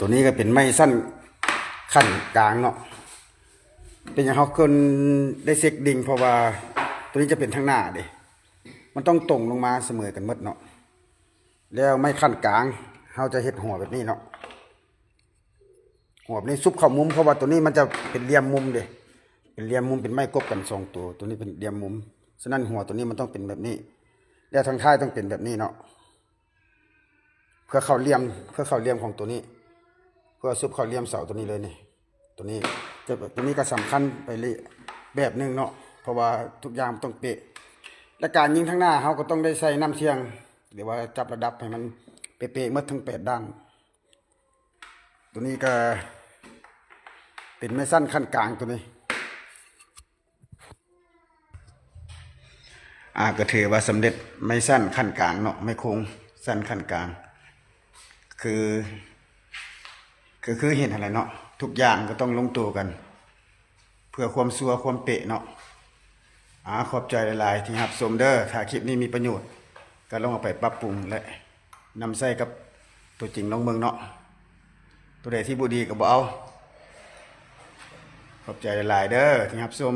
ตัวนี้ก็เป็นไม้สั้นขั้นกลางเนาะเป็นอย่างเขาคนได้เซ็กดิ่งเพราะว่าตัวนี้จะเป็นทางหน้าเด้มันต้องตรงลงมาเสมอกันหมดเนาะแล้วไม้ขั้นกลางเขาจะเฮ็ดหัวแบบนี้เนาะหัวแบบนี้ซุบเข้ามุมเพราะว่าตัวนี้มันจะเป็นเหลี่ยมมุมเด้เป็นเหลี่ยมมุมเป็นไม้กบกัน2ตัวตัวนี้เป็นเหลี่ยมมุมฉะนั้นหัวตัวนี้มันต้องเป็นแบบนี้แล้วทางท้ายต้องเป็นแบบนี้เนาะเพื่อเข้าเหลี่ยมของตัวนี้เพื่อซุบเข้าเหลี่ยมเสาตัวนี้เลยนี่ตัวนี้ก็สำคัญไปเลยแบบนึงเนาะเพราะว่าทุกอย่างต้องเป๊ะและการยิงทั้งหน้าเขาก็ต้องได้ใส่น้ำเชียงหรือว่าจับระดับให้มันเป๊ะๆหมดทั้ง8ด้านตัวนี้ก็เป็นไม้สั้นขั้นกลางตัวนี้ก็ถือว่าสำเร็จไม้สั้นขั้นกลางเนาะไม้โค้งสั้นขั้นกลางคือเห็นอะไรเนาะทุกอย่างก็ต้องลงตัวกันเพื่อความสัวความเป๊ะเนาะขอบใจหลายๆที่รับชมเด้อถ้าคลิปนี้มีประโยชน์ก็ลองเอาไปปรับปรุงและนำใส่กับตัวจริงลองเบิ่งเนาะตัวใดที่บ่ดีก็บ่เอาขอบใจหลายๆเด้อที่รับชม